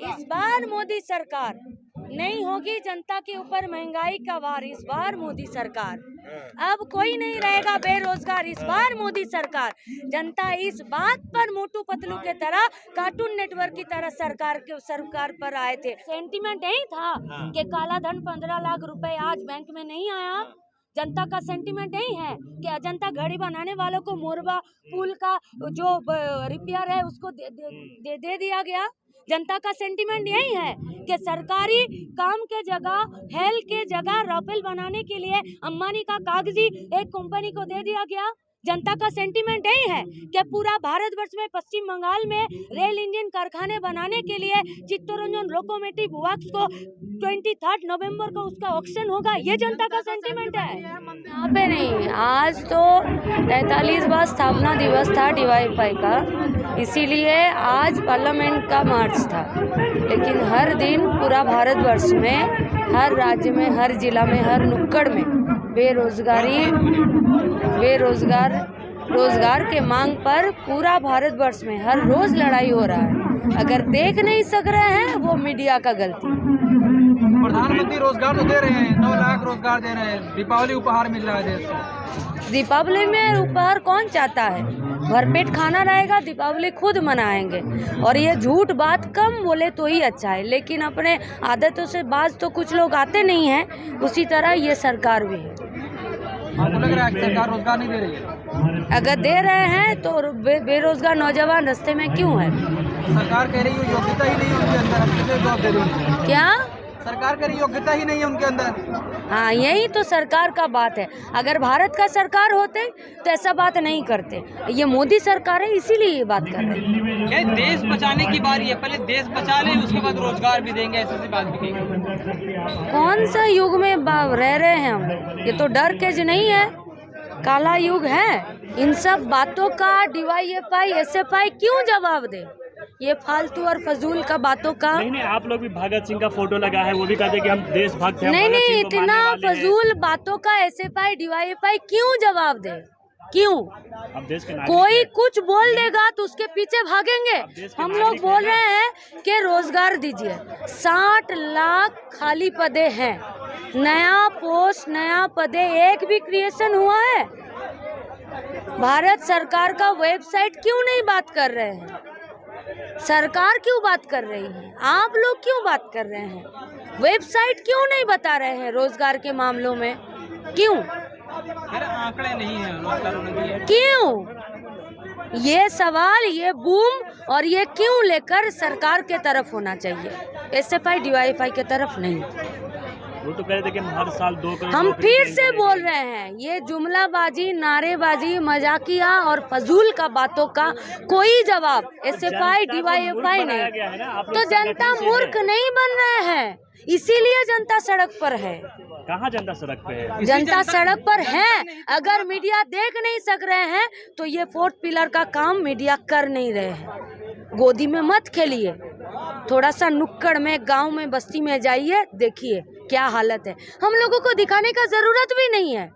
इस बार मोदी सरकार नहीं होगी जनता के ऊपर महंगाई का वार। इस बार मोदी सरकार, अब कोई नहीं रहेगा बेरोजगार। इस बार मोदी सरकार, जनता इस बात पर मोटू पतलू के तरह कार्टून नेटवर्क की तरह सरकार पर आए थे। सेंटीमेंट यही था कि काला धन 15 लाख रुपए आज बैंक में नहीं आया। जनता का सेंटीमेंट यही है कि अजंता घड़ी बनाने वालों को मोरबा पुल का जो रिपेयर है उसको दे दिया गया। जनता का सेंटीमेंट यही है कि सरकारी काम के जगह हेल के जगह राफेल बनाने के लिए अंबानी का कागजी एक कंपनी को दे दिया गया। जनता का सेंटीमेंट यही है कि पूरा भारतवर्ष में पश्चिम बंगाल में रेल इंजन कारखाने बनाने के लिए चित्तरंजन लोकोमोटिव वर्क्स को 23 नवंबर को उसका ऑक्शन होगा। ये जनता का सेंटीमेंट है। यहाँ पे नहीं, आज तो 43वां स्थापना दिवस था DYFI का, इसीलिए आज पार्लियामेंट का मार्च था। लेकिन हर दिन पूरा भारतवर्ष में, हर राज्य में, हर जिला में, हर नुक्कड़ में रोजगार के मांग पर पूरा भारतवर्ष में हर रोज लड़ाई हो रहा है। अगर देख नहीं सक रहे हैं वो मीडिया का गलती है। प्रधानमंत्री रोजगार तो दे रहे हैं, 9 लाख रोजगार दे रहे हैं, दीपावली उपहार मिल रहा है देश को। दीपावली में उपहार कौन चाहता है? भरपेट खाना रहेगा, दीपावली खुद मनाएंगे। और ये झूठ बात कम बोले तो ही अच्छा है, लेकिन अपने आदतों से बाज तो कुछ लोग आते नहीं हैं। उसी तरह ये सरकार भी है। आपको लग रहा है कि सरकार रोजगार नहीं दे रही है? अगर दे रहे हैं तो बेरोजगार नौजवान रास्ते में क्यों है? सरकार कह रही है योग्यता ही नहीं है उनके अंदर, अब कैसे जॉब दे रही है? क्या सरकार कह रही योग्यता ही नहीं है उनके अंदर। हाँ, यही तो सरकार का बात है। अगर भारत का सरकार होते तो ऐसा बात नहीं करते। ये मोदी सरकार है, इसीलिए ये बात कर रहे हैं। देश बचाने की बारी है, पहले देश बचा ले उसके बाद रोजगार भी देंगे, ऐसी बात भी कही। कौन सा युग में रह रहे हैं हम लोग? ये तो डर के नहीं है, काला युग है। इन सब बातों का DYFI SFI क्यों जवाब दे? ये फालतू और फजूल का बातों का। नहीं, आप लोग भी भगत सिंह का फोटो लगा है, वो भी कहते हैं कि हम देशभक्त हैं। नहीं, इतना फजूल बातों का SFI DYFI क्यों जवाब दे? क्यों? अब देश के कोई कुछ बोल देगा तो उसके पीछे भागेंगे। हम लोग बोल रहे हैं कि रोजगार दीजिए। 60 लाख खाली पदे हैं, नया पोस्ट, नया पदे एक भी क्रिएशन हुआ है? भारत सरकार का वेबसाइट क्यों नहीं बात कर रहे हैं? सरकार क्यों बात कर रही है? आप लोग क्यों बात कर रहे हैं? वेबसाइट क्यों नहीं बता रहे हैं रोजगार के मामलों में? क्यों? आंकड़े नहीं है क्यों? ये सवाल, ये बूम और ये क्यों लेकर सरकार के तरफ होना चाहिए, SFI DYFI के तरफ नहीं। वो तो कह रहे थे कि हम हर साल 2 करोड़। हम फिर से बोल रहे हैं, ये जुमलाबाजी, नारेबाजी, मजाकिया और फजूल का बातों का कोई जवाब SFI DYFI नहीं। तो जनता मूर्ख नहीं बन रहे हैं, इसीलिए जनता सड़क पर है। कहाँ जनता सड़क पे है? जनता सड़क पर है। अगर मीडिया देख नहीं सक रहे हैं तो ये 4th पिलर का काम मीडिया कर नहीं रहे हैं। गोदी में मत खेलिए, थोड़ा सा नुक्कड़ में, गांव में, बस्ती में जाइए, देखिए क्या हालत है। हम लोगों को दिखाने का जरूरत भी नहीं है।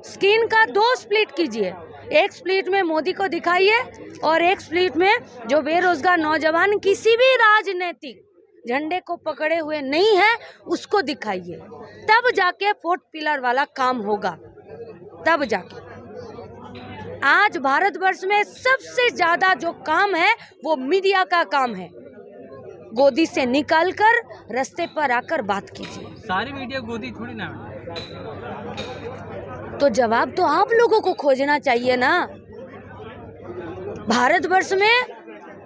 स्क्रीन का 2 स्प्लिट कीजिए, एक स्प्लिट में मोदी को दिखाइए और एक स्प्लिट में जो बेरोजगार नौजवान किसी भी राजनीतिक झंडे को पकड़े हुए नहीं है उसको दिखाइए। तब जाके 4th पिलर वाला काम होगा, तब जाके। आज भारतवर्ष में सबसे ज्यादा जो काम है वो मीडिया का काम है। गोदी से निकालकर रास्ते पर आकर बात कीजिए। सारी मीडिया गोदी थोड़ी ना। तो जवाब तो आप लोगों को खोजना चाहिए ना। भारतवर्ष में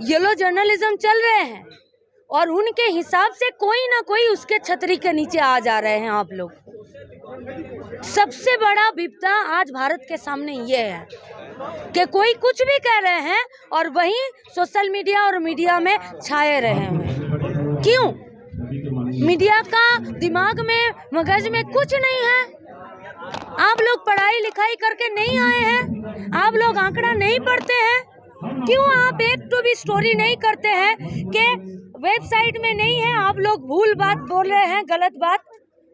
येलो जर्नलिज्म चल रहे हैं और उनके हिसाब से कोई ना कोई उसके छतरी के नीचे आ जा रहे हैं आप लोग। सबसे बड़ा विपदा आज भारत के सामने ये है कि कोई कुछ भी कह रहे हैं और वहीं सोशल मीडिया और मीडिया में छाए रहे हैं। क्यों? मीडिया का दिमाग में, मगज में कुछ नहीं है। आप लोग पढ़ाई लिखाई करके नहीं आए हैं, आप लोग आंकड़ा नहीं पढ़ते हैं। क्यों आप एक तो भी स्टोरी नहीं करते हैं कि वेबसाइट में नहीं है? आप लोग भूल बात बोल रहे हैं, गलत बात।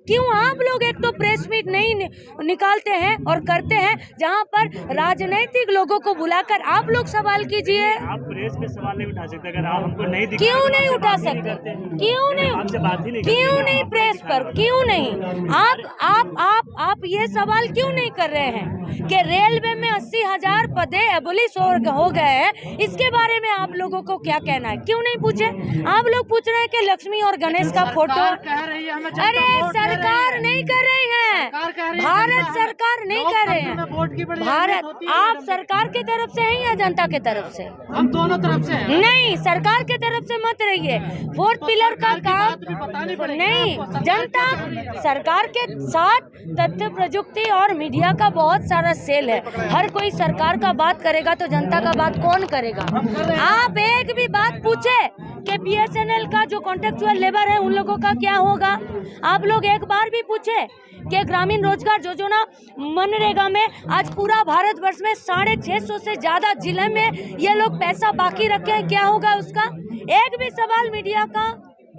क्यों आप लोग एक तो प्रेस मीट नहीं निकालते हैं और करते हैं जहां पर राजनीतिक लोगों को बुलाकर आप लोग सवाल कीजिए। आप प्रेस पे सवाल नहीं उठा सकते अगर आप हमको नहीं दिखा क्यों तो नहीं आपसे उठा बात ही सकते? करते हैं। क्यों नहीं? आपसे बात ही नहीं क्यों करते। नहीं प्रेस पर? क्यों नहीं? आप ये सवाल क्यों नहीं कर रहे हैं कि रेलवे में 80,000 पदे एबोलिश हो गए हैं, इसके बारे में आप लोगों को क्या कहना है? क्यों नहीं पूछे? आप लोग पूछ रहे हैं कि लक्ष्मी और गणेश का फोटो। अरे सरकार नहीं कर रही है, भारत सरकार नहीं कर रहे हैं। भारत आप सरकार के तरफ से हैं या जनता के तरफ से? हम दोनों तरफ से हैं। नहीं, सरकार के तरफ से मत रहिए। फोर्थ पिलर का काम नहीं, जनता सरकार के साथ तथ्य प्रयुक्ति और मीडिया का बहुत सारा सेल है। हर कोई सरकार का बात करेगा तो जनता का बात कौन करेगा? आप एक भी बात पूछे कि BSNL का जो कॉन्ट्रेक्चुअल लेबर है उन लोगों का क्या होगा? आप लोग एक बार भी पूछे कि ग्रामीण रोजगार योजना मनरेगा में आज पूरा भारतवर्ष में 650 से ज्यादा जिले में ये लोग पैसा बाकी रखे हैं, क्या होगा उसका? एक भी सवाल मीडिया का,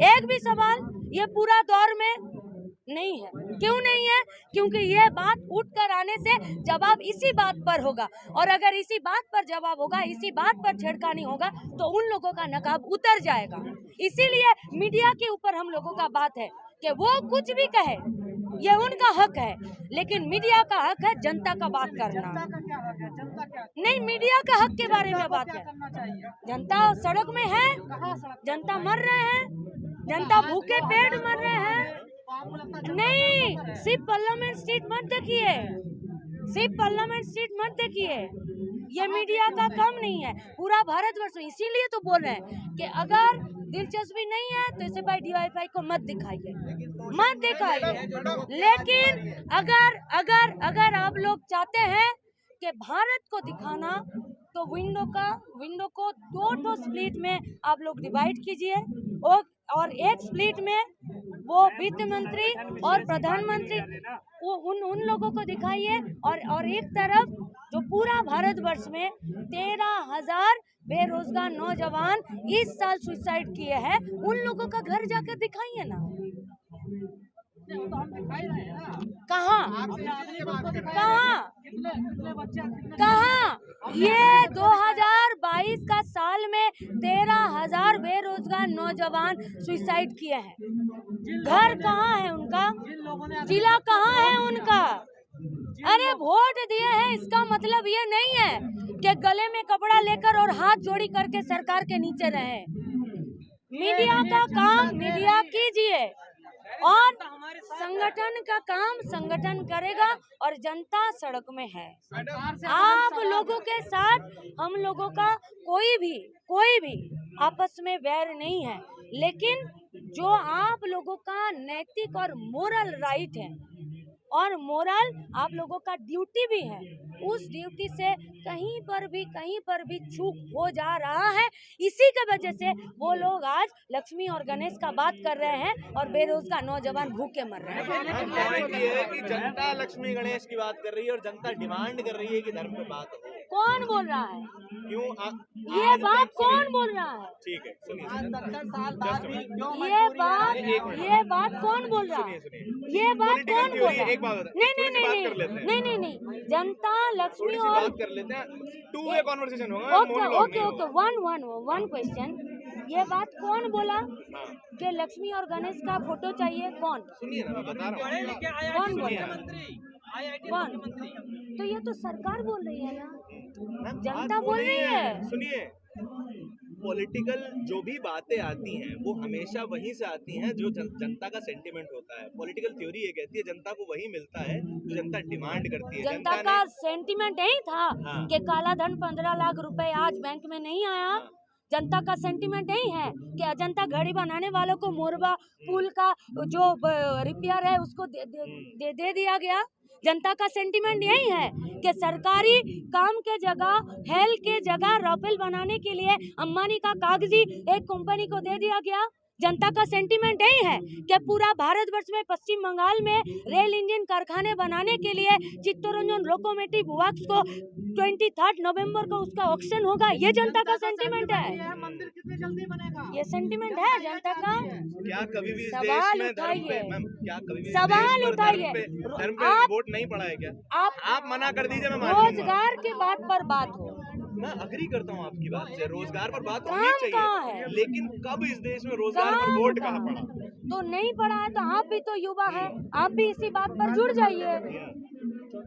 एक भी सवाल ये पूरा दौर में नहीं है। क्यों नहीं है? क्योंकि ये बात उठ कर आने से जवाब इसी बात पर होगा, और अगर इसी बात पर जवाब होगा, इसी बात पर छेड़खानी होगा तो उन लोगों का नकाब उतर जाएगा। इसीलिए मीडिया के ऊपर हम लोगों का बात है कि वो कुछ भी कहे, ये उनका हक है, लेकिन मीडिया का हक है जनता का बात करना। नहीं, मीडिया का हक के बारे में बात है। जनता सड़क में है, जनता मर रहे हैं, जनता भूखे पेट मर रहे हैं। नहीं, सिर्फ पार्लियामेंट स्ट्रीट मत देखिए, सिर्फ पार्लियामेंट स्ट्रीट मत देखिए, ये मीडिया का काम नहीं है, पूरा भारतवर्ष में। इसीलिए तो बोल रहे हैं कि अगर दिलचस्पी नहीं है तो इसे भाई DYFI को मत दिखाइए, मत दिखाइए। लेकिन अगर आप लोग चाहते हैं कि भारत को दिखाना तो विंडो को दो स्प्लिट में आप लोग डिवाइड कीजिए, और एक स्प्लिट में वो वित्त मंत्री और प्रधानमंत्री वो उन लोगों को दिखाइए, और एक तरफ जो पूरा भारतवर्ष में 13,000 बेरोजगार नौजवान इस साल सुसाइड किए हैं, उन लोगों का घर जाकर दिखाइए ना। कहाँ ये 2022 का साल में 13,000 बेरोजगार नौजवान सुसाइड किए हैं। घर कहाँ है उनका? जिला कहाँ है उनका? अरे वोट दिए हैं इसका मतलब ये नहीं है कि गले में कपड़ा लेकर और हाथ जोड़ी करके सरकार के नीचे रहे। मीडिया का काम मीडिया कीजिए, और संगठन का काम संगठन करेगा, और जनता सड़क में है। आप लोगों के साथ हम लोगों का कोई भी आपस में वैर नहीं है, लेकिन जो आप लोगों का नैतिक और मोरल राइट है और मोरल आप लोगों का ड्यूटी भी है, उस ड्यूटी से कहीं पर भी चूक हो जा रहा है। इसी की वजह से वो लोग आज लक्ष्मी और गणेश का बात कर रहे हैं और बेरोजगार नौजवान भूखे मर रहे हैं। पॉइंट ये है कि जनता लक्ष्मी गणेश की बात कर रही है और जनता डिमांड कर रही है कि धर्म पे बात हो। कौन बोल रहा है? क्यों ये बात कौन बोल रहा है? ठीक है, सुनिए। ये बात कौन बोल रहा है? ये बात कौन बोल रहा है? नहीं, जनता लक्ष्मी और बात कर लेते हैं, टू वे कॉन्वर्सेशन होगा। Okay, one question. ये बात कौन बोला कि लक्ष्मी और गणेश का फोटो चाहिए? कौन? सुनिए ना, मैं बता रहा हूँ। कौन बोला? कौन? तो ये तो सरकार बोल रही है ना, जनता बोल रही है। सुनिए, पॉलिटिकल जो भी बातें आती हैं वो हमेशा वहीं से आती हैं जो जनता का सेंटिमेंट होता है। पॉलिटिकल थ्योरी ये कहती है जनता को वही मिलता है जो जनता डिमांड करती है। जनता का सेंटिमेंट यही था कि काला धन 15 लाख रुपए आज बैंक में नहीं आया। जनता का सेंटिमेंट यही है कि जनता घड़ी बनाने वालों को मोरबा पुल का जो रिपेयर है उसको दे दिया गया। जनता का सेंटिमेंट यही है कि सरकारी काम के जगह हेल के जगह राफेल बनाने के लिए अंबानी का कागजी एक कंपनी को दे दिया गया। जनता का सेंटीमेंट यही है कि पूरा भारतवर्ष में पश्चिम बंगाल में रेल इंजन कारखाने बनाने के लिए चित्तरंजन लोकोमोटिव वर्क्स को 23 नवंबर को उसका ऑक्शन होगा। ये जनता का सेंटीमेंट है, मंदिर कितनी जल्दी बनेगा? ये सेंटीमेंट है जनता का। क्या कभी भी इस सवाल देश में धर्म पे, उठाइए। मैम, क्या कभी भी इस सवाल देश पर उठाइए। धर्म पे आप- वोट नहीं पड़ा है क्या? आप मना कर दीजिए, मैं मान लूंगा। रोजगार के बात पर बात हो, मैं अग्री करता हूँ आपकी बात से, रोजगार पर बात काम होनी कहाँ चाहिए, है? लेकिन कब इस देश में रोजगार पर काम वोट कहाँ कहाँ है? पड़ा? तो नहीं पड़ा है तो आप भी तो युवा है, आप भी इसी बात पर जुड़ जाइए।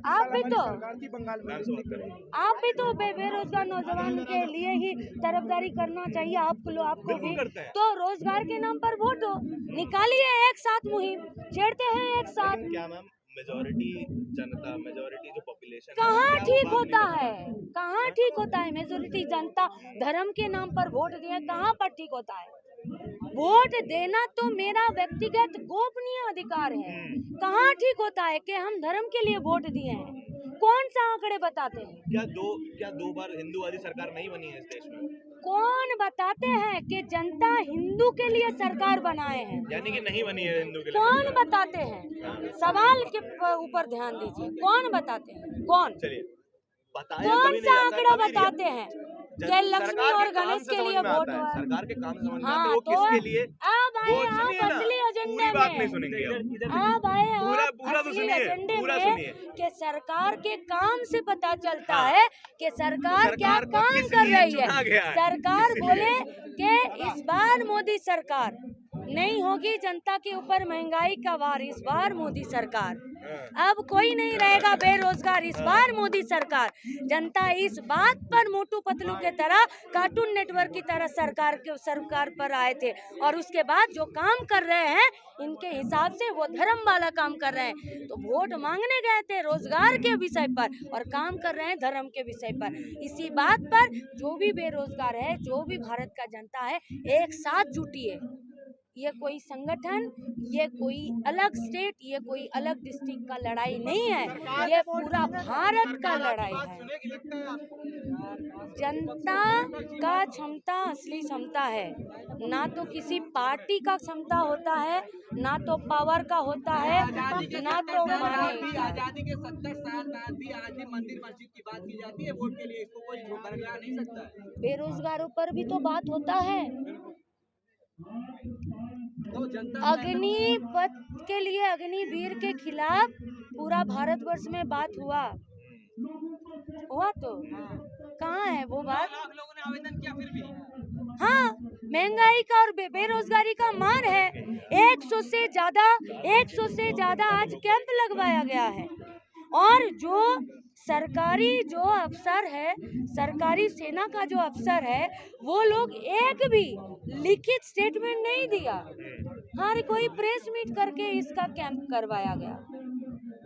आप भी तो मैम से बात करें। आप भी तो बेरोजगार नौजवान के लिए ही तरफदारी करना चाहिए आपको बिल्कुल भी। करते हैं। तो रोजगार के नाम पर वोट हो, निकालिए एक साथ मुहिम, छेड़ते हैं एक साथ। लेकिन क्या मैम, मेजोरिटी जनता, मेजोरिटी जो पॉपुलेशन कहाँ ठीक होता है, कहाँ ठीक होता है? मेजोरिटी जनता धर्म के नाम पर वोट दिए, कहाँ पर ठीक होता है? वोट देना तो मेरा व्यक्तिगत गोपनीय अधिकार है। कहाँ ठीक होता है कि हम धर्म के लिए वोट दिए हैं? कौन सा आंकड़े बताते हैं? क्या दो बार हिंदूवादी सरकार नहीं बनी है इस देश में? कौन बताते हैं कि जनता हिंदू के लिए सरकार बनाए हैं? यानी कि नहीं बनी है हिंदू के लिए कौन सरकार। बताते हैं? सवाल के ऊपर ध्यान दीजिए, कौन बताते हैं? कौन चलिए, बताया कौन कभी सा नहीं आंकड़ा जाता, कभी बताते हैं कि लक्ष्मी और गणेश के लिए वोट हुआ? सरकार के काम से समझ में आता है, हाँ वो तो किसके लिए? अब आए वो आप सुनिए ना, असली पूरी एजेंडे बात नहीं में, सुनेंगे अब। अब आए पूरा आप तो असली सुनिए, एजेंडे पूरा में सुनिए। कि सरकार के काम से पता चलता हाँ। है कि सरकार क्या सरकार को काम किस कर लिए रही चुना है। गया है, सरकार इसलिए। बोले कि इस बार मोदी सरकार नहीं होगी जनता के ऊपर महंगाई का वार, इस बार मोदी सरकार। अब कोई नहीं रहेगा बेरोजगार, इस बार मोदी सरकार। जनता इस बात पर मोटू पतलू के तरह, कार्टून नेटवर्क की तरह सरकार पर आए थे, और उसके बाद जो काम कर रहे हैं इनके हिसाब से वो धर्म वाला काम कर रहे हैं। तो वोट मांगने गए थे रोजगार के विषय पर और काम कर रहे हैं धर्म के विषय पर। इसी बात पर जो भी बेरोजगार है, जो भी भारत का जनता है, एक साथ जुटिए। ये कोई संगठन, ये कोई अलग स्टेट, ये कोई अलग डिस्ट्रिक्ट का लड़ाई नहीं है, ये पूरा भारत का लड़ाई है। जनता का क्षमता असली क्षमता है, ना तो किसी पार्टी का क्षमता होता है, ना तो पावर का होता है, ना तो मनी का। आजादी के 70 साल बाद भी आज भी मंदिर मस्जिद की बात की जाती है वोट के लिए, इसको कोई बरगला नहीं सकता है। बेरोजगारों पर भी तो बात होता है। तो जनता अग्निपथ के लिए, अग्निवीर के खिलाफ पूरा भारतवर्ष में बात हुआ तो कहाँ है वो बात? लाख लोगों ने आवेदन किया फिर भी। हाँ, महंगाई का और बेरोजगारी का मार है। 100 से ज्यादा आज कैंप लगवाया गया है, और जो सरकारी जो अफसर है, सरकारी सेना का जो अफसर है, वो लोग एक भी लिखित स्टेटमेंट नहीं दिया। हर कोई प्रेस मीट करके इसका कैंप करवाया गया।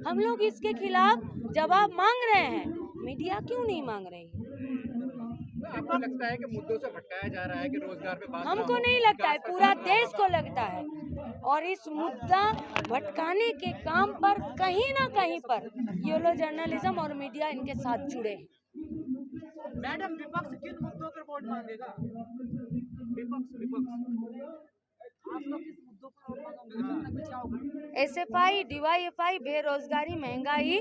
हम लोग इसके खिलाफ जवाब मांग रहे हैं, मीडिया क्यों नहीं मांग रही है? आपको लगता है कि मुद्दों से भटकाया जा रहा है कि रोजगार पे बात ना हमको हो? नहीं लगता है, पूरा देश को लगता है। और इस मुद्दा भटकाने के काम पर कहीं ना कहीं पर येलो जर्नलिज्म और मीडिया इनके साथ जुड़े हैं। मैडम, विपक्ष किन मुद्दों पर वोट मांगेगा? विपक्ष आप लोग किस मुद्दों पर वोट मांगोगे? क्या होगा? SFI, DYFI, बेरोजगारी, महंगाई,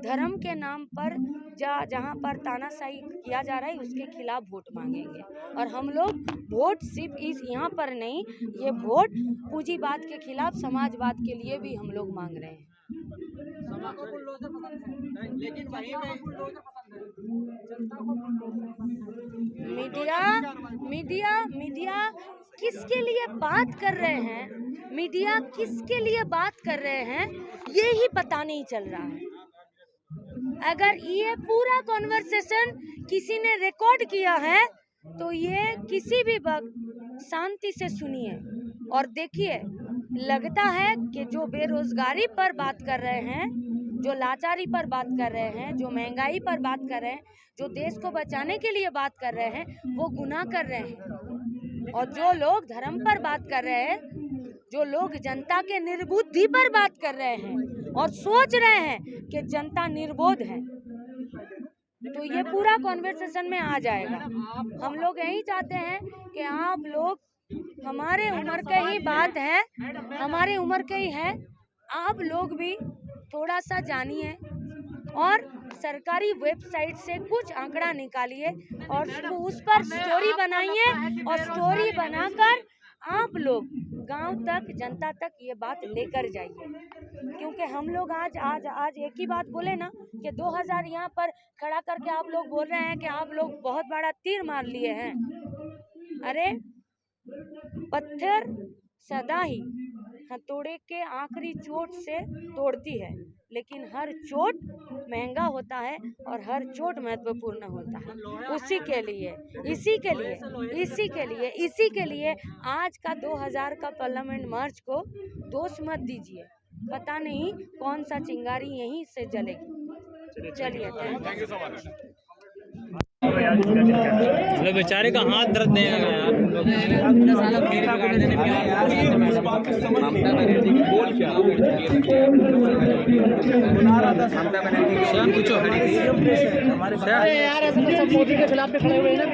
धर्म के नाम पर जहाँ पर तानाशाही किया जा रहा है उसके खिलाफ वोट मांगेंगे। और हम लोग वोट सिर्फ यहाँ पर नहीं, ये वोट पूंजीवाद के खिलाफ समाजवाद के लिए भी हम लोग मांग रहे हैं। जनता को बुलडोजर पसंद है, लेकिन वहीं पे बुलडोजर पसंद है। जनता को बुलडोजर पसंद है। मीडिया किसके लिए बात कर रहे हैं, मीडिया किसके लिए बात कर रहे हैं, ये ही पता नहीं चल रहा है। अगर ये पूरा कॉन्वर्सेशन किसी ने रिकॉर्ड किया है तो ये किसी भी वक्त शांति से सुनिए और देखिए। लगता है कि जो बेरोजगारी पर बात कर रहे हैं, जो लाचारी पर बात कर रहे हैं, जो महंगाई पर बात कर रहे हैं, जो देश को बचाने के लिए बात कर रहे हैं, वो गुनाह कर रहे हैं। और जो लोग धर्म पर बात कर रहे हैं, जो लोग जनता के निर्बुद्धि पर बात कर रहे हैं और सोच रहे हैं कि जनता निर्बोध है, तो ये पूरा कॉन्वर्सेशन में आ जाएगा। हम लोग यही चाहते हैं कि आप लोग हमारे उम्र का ही बात है, हमारे उम्र का ही है। आप लोग भी थोड़ा सा जानिए और सरकारी वेबसाइट से कुछ आंकड़ा निकालिए और उस पर स्टोरी बनाइए और स्टोरी बनाकर आप लोग गांव तक, जनता तक ये बात लेकर जाइए। क्योंकि हम लोग आज एक ही बात बोले ना कि 2000 यहाँ पर खड़ा करके आप लोग बोल रहे हैं कि आप लोग बहुत बड़ा तीर मार लिए हैं। अरे पत्थर सदा ही हथौड़े के आखिरी चोट से तोड़ती है, लेकिन हर चोट महंगा होता है और हर चोट महत्वपूर्ण होता है। इसी के लिए आज का 2000 का पार्लियामेंट मार्च को दोष मत दीजिए। पता नहीं कौन सा चिंगारी यहीं से जलेगी। चलिए, थैंक यू सो मच। मतलब बेचारे का हाथ दर्द नहीं आ गया यार, ऐसे मोदी के खिलाफ खड़े हुए हैं ना।